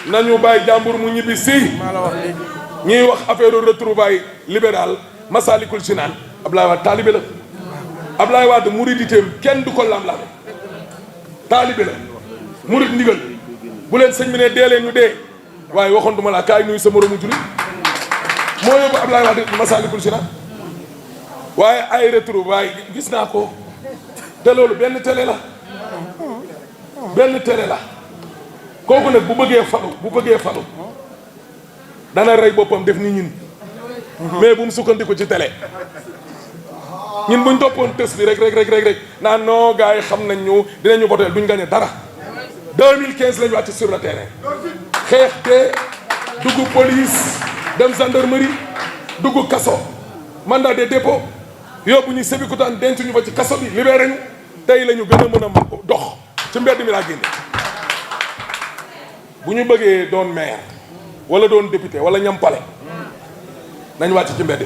nañu bàyyi jàmbur mu ñibbi si ñuy wax affaire retrouvailles libéral Massalikul Jinaan Ablaye Wade taalibe la Ablaye Wade muriditéem kenn du ko lam-lame taalibe la murid ndigal bu leen sëñ bi ne dee leen ñu dee waaye waxoon duma laa kaay nuyu sa moromu jullit moo yóbbu Ablaye Wade Massalikul Jinaan waaye ay retrouvailles gis naa ko te loolu benn télé la kooku nag bu bëggee falu dana rey boppam def ni ñun mais bu mu sukkandiku ci télé ñun buñ toppoon tës bi rek naan non gars yi xam nañ ñu dinañu voté duñ gagné dara 2015 lañu wàcc sur le terrain xeex te dugg police dem gendarmerie dugg kaso mandat de dépôt yóbbu ñu Sébikotane denc ñu fa ci kaso bi libéré ñu tey la ñu gën a mën a dox ci mbedd mi laa génne bu ñu bëggee doon maire wala doon député wala ñampale nañ wàcc ci mbedd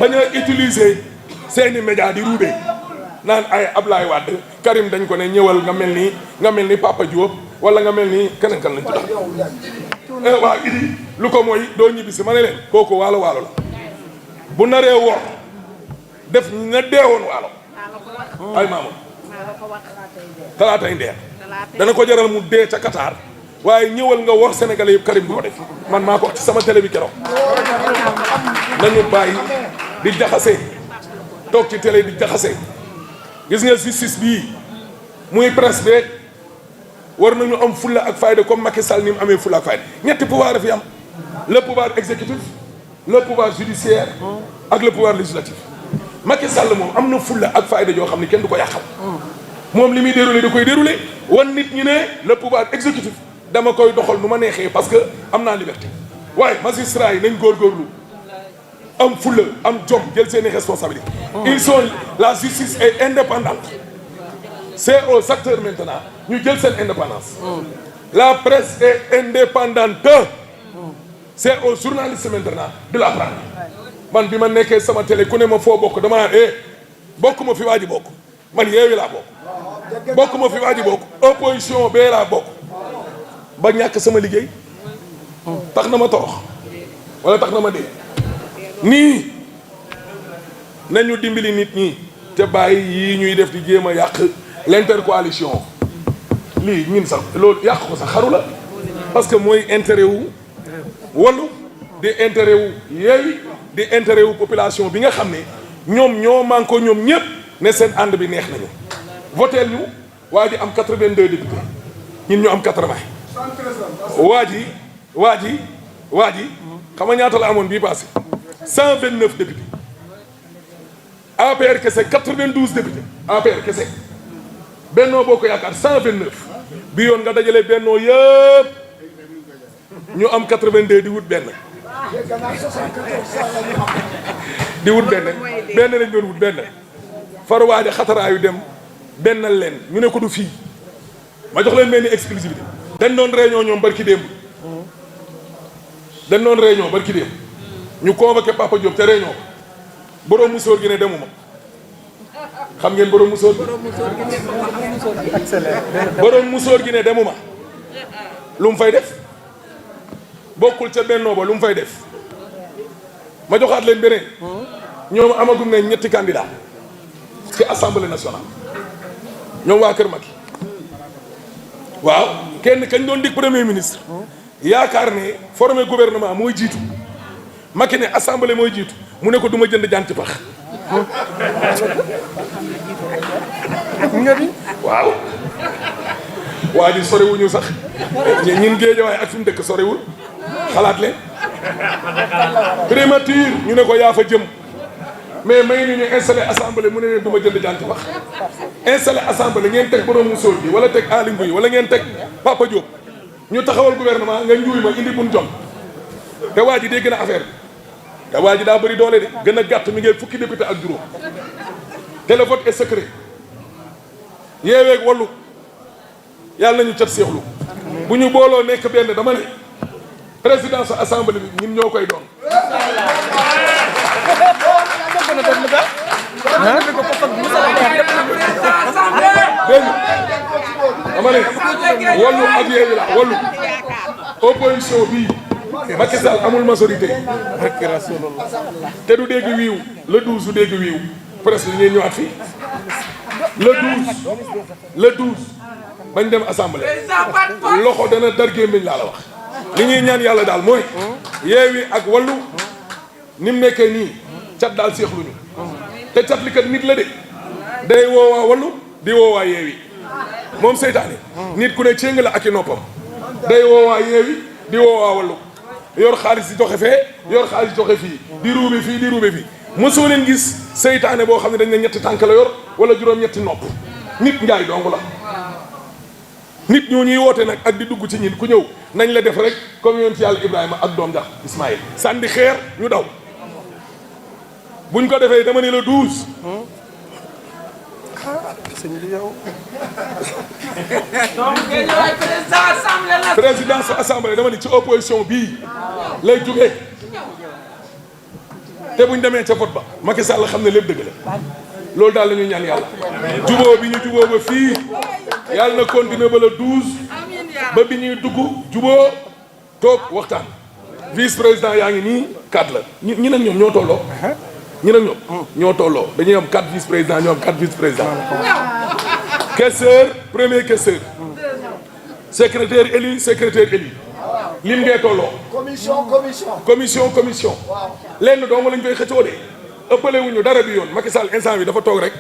bañ a utiliser seeni média di ruube naan ay Ablaye Wade Karim dañ ko ne ñëwal nga mel ni Papa Diop wala nga mel ni keneen kan lañ tudd waaw idi lu ko mooy doo ñibbisi ma ne leen kooku waalo la bu naree wor def na deewoon waalo ay maamam talaatay ndeer dana ko jaral mu dee ca Qatar waaye ñëwal nga wor Sénégalais yëpp Karim du ko def man maa ko wax ci sama télé bi keroog nañu bàyyi di jaxase toog ci télé di jaxase gis nga justice bii muy presse beeg war nañu am fulla ak fayda comme Macky Sall ni mu amee fulla ak fayda ñetti pouvoir fi am le pouvoir exécutif le pouvoir judiciaire ak le pouvoir législatif Macky Sall moom am na fulla ak fayda joo xam ne kenn du ko yàqal moom li muy déroulé da koy déroulé wan nit ñi ne le pouvoir exécutif dama koy doxal nu ma neexee parce que am naa liberté waaye magistrat yi nañ góorgóorlu am fulla am jom jël seeni responsabilité ils sont la justice est indépendante c'est aux acteurs maintenant ñu jël seen indépendance la presse est indépendante c'est aux journalistes maintenant de la prendre man bi ma nekkee sama télé ku ne ma foo bokk dama naan bokk ma fi waa ji bokk man Yewwi laa bokk ma fi waa ji bokk opposition bee laa bokk ba ñàkk sama liggéey tax na ma torox wala tax na ma dee nii nañu dimbali nit ñi te bàyyi yii ñuy def di jéem a yàq l'intercoalition lii ñun sax loolu yàq ko sax xaru la parce que mooy intérêt wu Wallu di intérêt wu Yewwi di intérêt wu population bi nga xam ne ñoom ñoo manko ñoom ñëpp ne seen ànd bi neex nañu voteel ñu waa ji am 82 députés ñun ñu am 80 waa ji xam nga ñaata la amoon bii passé 129 députés APR kese 92 députés APR kese Benno Bokk Yaakaar 129 bi yoon nga dajale Benno yëpp ñu am 82 di wut benn lañ doon wut benn far waaja xataraayu dem bennal leen ñu ne ko du fii ma jox leen benn exclusivité dañ doon réunion ñoom barki démb ñu convoqué Papa Diop te réunion borom musóor gi ne demuma xam ngeen borom musóor gi ne demuma lu mu fay def bokkul ca Benno ba lu mu fay def ma joxaat leen beneen ñoom amagum ne ñetti candidat ci assemblée nationale ñoom waa Kër Macky waaw kenn kañ doon dig premier ministre yaakaar ne former gouvernement mooy jiitu Macky ne assemblée mooy jiitu mu ne ko du ma jënd jaan ci pax waaw waa ji sorewuñu sax ñun Géejawaay ak fi mu dëkk sorewul xalaat leen primature ñu ne ko yaa fa jëm mais may ñu installé assemblée mu ne leen du ma jënd jaan ci pax installé assemblée ngeen teg borom musóor bi wala teg Aly Ngouille wala ngeen teg Papa Diop ñu taxawal gouvernement nga njuuy ma indi bun jom te waa ji dégg na affaire bi te waa ji daa bëri doole de gën a gàtt mi ngeen fukki député ak juróom te le vote est secret Yewwi ak Wallu yàlla nañu cat seexlu bu ñu booloo nekk benn dama ne présidence su assemblée bi ñun ñoo koy doon dégg nga dama ne Wallu ak Yewwi la Wallu opposition bii Macky Sall amul majorité te du dégg wiiw le 12 du dégg wiiw presque li ngeen ñëwaat fii le 12 bañ dem assemblée loxo dana dar gémmiñ laa la wax li ñuy ñaan yàlla daal mooy Yewwi ak Wallu ni mu nekkee nii cat daal seexluñu te cat li kat nit la de day woowaa Wallu di woowaa Yewwi moom seytaane nit ku ne céng la ak i noppam day woowaa Yewwi di woowaa Wallu yor xaalis di joxe fee yor xaalis joxe fii di ruube fii di ruube fii mosoo leen gis seytaane boo xam ne dañ ne ñetti tànk la yor wala juróom-ñetti nopp nit njaay dong la nit ñoo ñuy woote nag ak di dugg ci ñin ku ñëw nañ la def rek comme yonent yàlla Ibrahima ak doom jax Ismaïl sànni xeer ñu daw buñ ko defee dama ne la 12 sëñ bi yow. présidence assemblée dama ni ci opposition bii lay jógee te buñ demee ca vote ba Macky Sall xam ne lépp dëgg la loolu daal la ñuy ñaan yàlla jubóo bi ñu jubóo ba fii yàlla na continuer ba le 12 ba bi ñuy dugg jubóo toog waxtaan vice président yaa ngi nii 4 la ñi nag ñoom ñoo tolloo ñi nag ñoom ñoo tolloo dañuy am 4 vice président ñoo am 4 vice président questeur premier questeur secrétaire élu lim ngee tolloo commission lenn dong lañ koy xëccoo de ëppale wuñu dara bi yoon Macky Sall instant bi dafa toog rek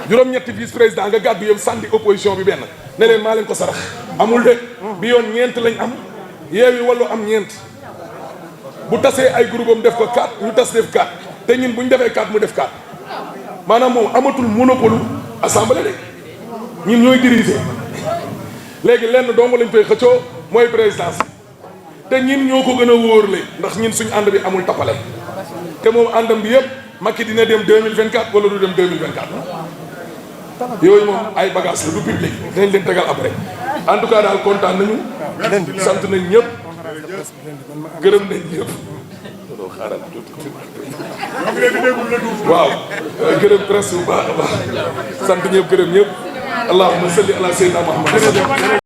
juróom-ñetti vice président nga gàddu yëpp sànni opposition bi benn ne leen maa leen ko sarax amul de bi yoon ñeent lañ am Yewwi Wallu am ñeent bu tasee ay groupe am def ko 4 ñu tas def 4 te ñun bu ñu defee 4 mu def 4 maanaam moom amatul monopole assemblée de ñun ñooy diriger léegi lenn dong lañ koy xëccoo mooy présidence te ñun ñoo ko gën a wóorle ndax ñun suñu ànd bi amul tappale te moom àndam bi yëpp Macky dina dem 2024 wala du dem 2024 yooyu moom ay bagages la du public dañ leen tegal après en tout cas daal kontaan nañu sant nañ ñëpp gërëm nañ ñëpp waaw gërëm presse bu baax a baax sant ñëpp gërëm ñëpp allahumma salli ala sayyidina Muhammad